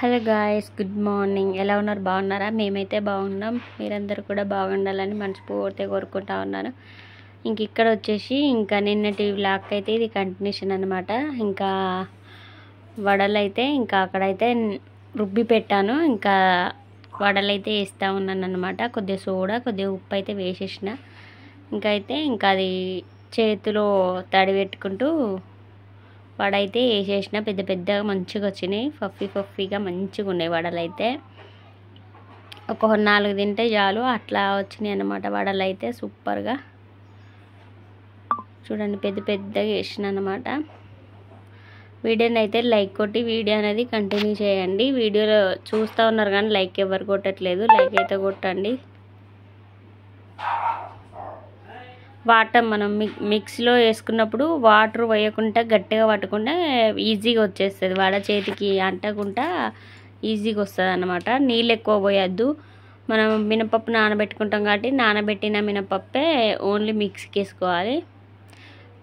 Hello guys, good morning. ఎలా ఉన్నారు? బాగున్నారా? మేమైతే బాగున్నాం. మీరందరూ కూడా బాగుండాలని మనస్ఫూర్తిగా కోరుకుంటా ఉన్నాను. ఇక్కడ వచ్చేసి నిన్నటి వ్లాగ్ అయితే ఇది కంటిన్యూషన్ అనమాట. వడలు అయితే అక్కడైతే రుబ్బి పెట్టాను. వడలు అయితే వేస్తూ ఉన్నాను అనమాట. కొద్దిగా సోడా, కొద్దిగా ఉప్పు అయితే వేసేసిన. అది చేతిలో తడి పెట్టుకుంటూ వడ అయితే వేసేసిన. పెద్ద పెద్దగా మంచిగా వచ్చినాయి, ఫఫీగా మంచిగా ఉన్నాయి వడలు అయితే. ఒక 4 తింటే చాలు అట్లా వచ్చినాయి అన్నమాట వడలు అయితే. సూపర్గా చూడండి, పెద్ద పెద్దగా వేసిన అనమాట. వీడియోని అయితే లైక్ కొట్టి వీడియో అనేది కంటిన్యూ చేయండి. వీడియోలో చూస్తూ ఉన్నారు కానీ లైక్ ఎవరు కొట్టట్లేదు. లైక్ అయితే కొట్టండి. వాటర్ మనం మిక్సీలో వేసుకున్నప్పుడు వాటర్ వేయకుండా గట్టిగా పట్టకుండా ఈజీగా వచ్చేస్తుంది. వడ చేతికి అంటకుండా ఈజీగా వస్తుంది అన్నమాట. నీళ్ళు ఎక్కువ పోయొద్దు. మనం మినపప్పు నానబెట్టుకుంటాం కాబట్టి నానబెట్టిన మినపప్పే ఓన్లీ మిక్సీకి వేసుకోవాలి.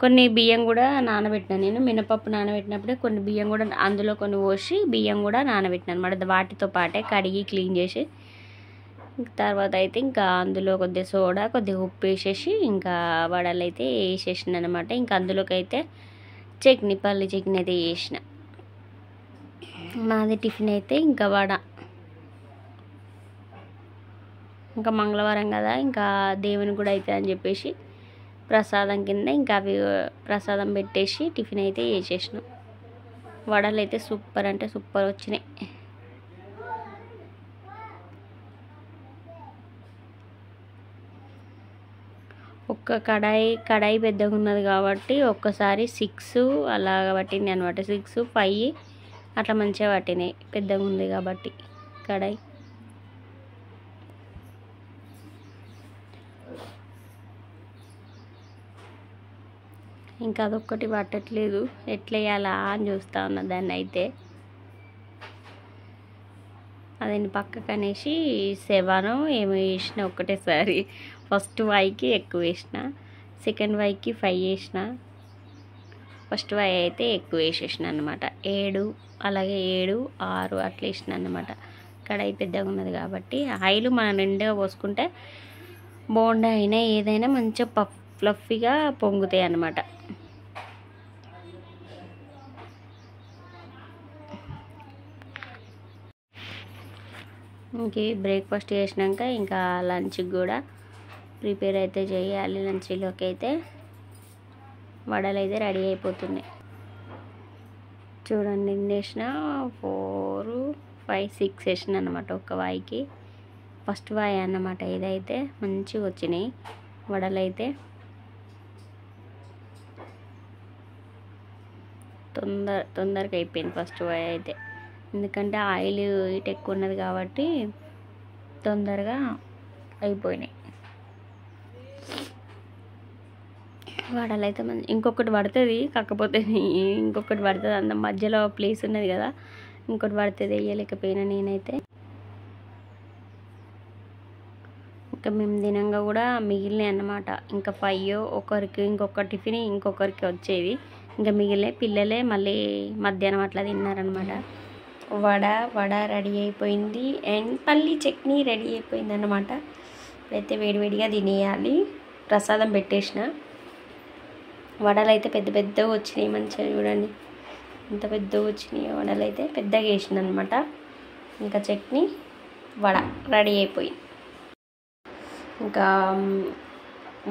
కొన్ని బియ్యం కూడా నానబెట్టిన నేను. మినపప్పు నానబెట్టినప్పుడే కొన్ని బియ్యం కూడా అందులో కొన్ని పోసి బియ్యం కూడా నానబెట్టిన అనమాట. వాటితో పాటే కడిగి క్లీన్ చేసి తర్వాత అయితే అందులో కొద్దిగా సోడా, కొద్దిగా ఉప్పు వేసేసి వడలు అయితే వేసేసిన అనమాట. అందులోకి అయితే చట్నీ, పల్లి చట్నీ అయితే వేసిన. మాది టిఫిన్ అయితే వడ. మంగళవారం కదా, దేవుని కూడా అయితే అని చెప్పేసి ప్రసాదం కింద అవి ప్రసాదం పెట్టేసి టిఫిన్ అయితే వేసేసినాం. వడలు అయితే సూపర్ అంటే సూపర్ వచ్చినాయి. ఒక్క కడాయి పెద్దగా ఉన్నది కాబట్టి ఒక్కసారి 6 అలాగా పట్టింది అనమాట. 6, 5 అట్లా మంచిగా పట్టినాయి, పెద్దగా ఉంది కాబట్టి కడాయి. అదొక్కటి పట్టట్లేదు, ఎట్లా వేయాలా అని చూస్తూ ఉన్నా దాన్ని అయితే. అదని పక్కకు అనేసి 7 ఏమో వేసిన ఒకటేసారి. ఫస్ట్ వాయికి ఎక్కువ వేసిన, సెకండ్ వాయికి 5 వేసిన. ఫస్ట్ వాయి అయితే ఎక్కువ వేసేసిన అనమాట. 7 అలాగే 7, 6 అట్లా వేసిన అనమాట. కడాయి పెద్దగా ఉన్నది కాబట్టి ఆయిల్ మనం నిండుగా పోసుకుంటే బోండా అయినా ఏదైనా మంచిగా ఫ్లఫీగా పొంగుతాయి అన్నమాట. బ్రేక్ఫాస్ట్ చేసినాక లంచ్కి కూడా ప్రిపేర్ అయితే చేయాలి. లంచ్లోకి అయితే వడలు అయితే రెడీ అయిపోతున్నాయి. చూడండి, ఎన్ని వేసిన 4, 5, 6 వేసిన అనమాట ఒక వాయికి. ఫస్ట్ వాయి అన్నమాట ఇదైతే. మంచిగా వచ్చినాయి వడలు అయితే. తొందరగా అయిపోయింది ఫస్ట్ వాయి అయితే. ఎందుకంటే ఆయిల్ ఇటు ఎక్కువ ఉన్నది కాబట్టి తొందరగా అయిపోయినాయి వడలు అయితే. ఇంకొకటి పడుతుంది, కాకపోతే ఇంకొకటి పడుతుంది అంత మధ్యలో ప్లేస్ ఉన్నది కదా, ఇంకొకటి పడుతుంది వేయలేకపోయినా నేనైతే. మేము దినంగా కూడా మిగిలినాయి అన్నమాట. 5 ఒకరికి, ఇంకొక టిఫిన్ ఇంకొకరికి వచ్చేది. మిగిలిన పిల్లలే మళ్ళీ మధ్యాహ్నం అట్లా తిన్నారనమాట. వడ రెడీ అయిపోయింది అండ్ పల్లి చట్నీ రెడీ అయిపోయింది అన్నమాట. అయితే వేడివేడిగా తినేయాలి. ప్రసాదం పెట్టేసిన. వడలు అయితే పెద్ద పెద్దగా వచ్చినాయి, మంచిగా చూడండి ఎంత పెద్దగా వచ్చినాయి వడలు అయితే. పెద్దగా వేసిన అనమాట. చట్నీ, వడ రెడీ అయిపోయింది.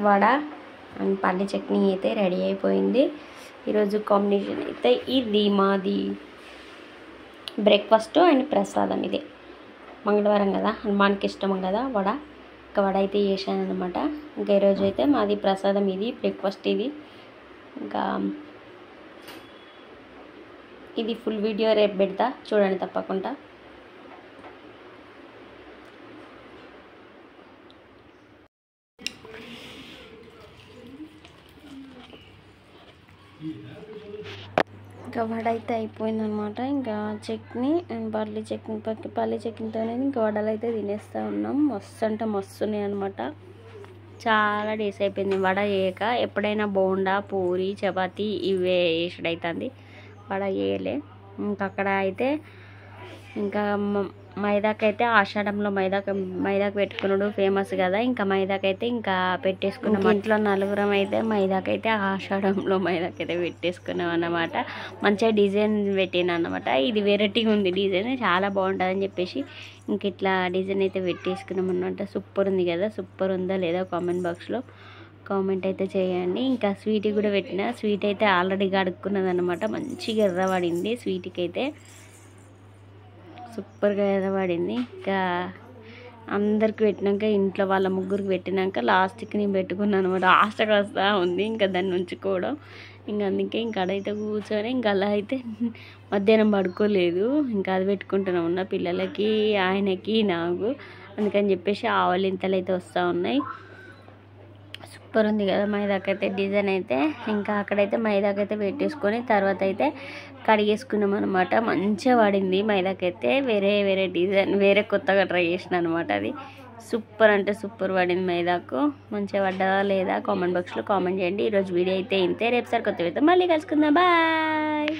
వడ అండ్ పల్లి చట్నీ అయితే రెడీ అయిపోయింది. ఈరోజు కాంబినేషన్ అయితే ఇది మాది బ్రేక్ఫాస్ట్ అండ్ ప్రసాదం. ఇదే మంగళవారం కదా, హనుమాన్కి ఇష్టం కదా వడ. వడ అయితే చేశాను అనమాట. ఈరోజు అయితే మాది ప్రసాదం, ఇది బ్రేక్ఫాస్ట్. ఇది ఫుల్ వీడియో రేపు పెడతా, చూడండి తప్పకుండా. వడ అయితే అయిపోయిందనమాట. చట్నీ పల్లి చట్నీతోనే వడలు అయితే తినేస్తూ ఉన్నాం. మస్తు అంటే మస్తున్నాయి అనమాట. చాలా డేస్ అయిపోయింది వడ చేయక. ఎప్పుడైనా బోండా, పూరి, చపాతి ఇవే వేసుడవుతుంది, వడ చేయలే. అక్కడ అయితే ఇంకా మైదాకైతే ఆషాఢంలో మైదాకు పెట్టుకున్నాడు ఫేమస్ కదా, ఇంకా మైదాకైతే ఇంకా పెట్టేసుకున్నాం. ఇంట్లో నలుగురం అయితే మైదాకైతే ఆషాఢంలో మైదాకైతే పెట్టేసుకున్నాం అన్నమాట. మంచిగా డిజైన్ పెట్టిన అన్నమాట. ఇది వెరైటీగా ఉంది డిజైన్, చాలా బాగుంటుంది అని చెప్పేసి ఇంక ఇట్లా డిజైన్ అయితే పెట్టేసుకున్నాం అన్నమాట. సూపర్ ఉంది కదా, సూపర్ ఉందా లేదా కామెంట్ బాక్స్లో కామెంట్ అయితే చేయండి. ఇంకా స్వీట్ కూడా పెట్టిన, స్వీట్ అయితే ఆల్రెడీ కడుక్కున్నది అనమాట. మంచిగా ఎర్రబడింది స్వీట్కి అయితే, సూపర్గా ఎర్రబడింది. ఇంకా అందరికి పెట్టినాక ఇంట్లో వాళ్ళ ముగ్గురికి పెట్టినాక లాస్ట్కి నేను పెట్టుకున్నాను అనమాట. లాస్ట్కి వస్తూ ఉంది ఇంకా దాన్ని ఉంచుకోవడం. ఇంకా అందుకే ఇంకా అడైతే కూర్చొని ఇంకా అలా అయితే మధ్యాహ్నం పడుకోలేదు. ఇంకా అది పెట్టుకుంటున్నాం ఉన్న పిల్లలకి, ఆయనకి, నాకు. అందుకని చెప్పేసి ఆవలింతలు అయితే వస్తూ ఉన్నాయి. సూపర్ ఉంది కదా మైదాకైతే డిజైన్ అయితే. ఇంకా అక్కడైతే మైదాకైతే పెట్టేసుకొని తర్వాత అయితే కడిగేసుకున్నాం అనమాట. మంచిగా పడింది మైదాకైతే, వేరే డిజైన్ వేరే కొత్తగా ట్రై చేసిన అనమాట. అది సూపర్ అంటే సూపర్ పడింది మైదాకు. మంచిగా పడ్డా లేదా కామెంట్ బాక్స్లో కామెంట్ చేయండి. ఈరోజు వీడియో అయితే ఇంతే, రేపు సార్ కొత్త వీడియోతో మళ్ళీ కలుసుకుందాం. బాయ్.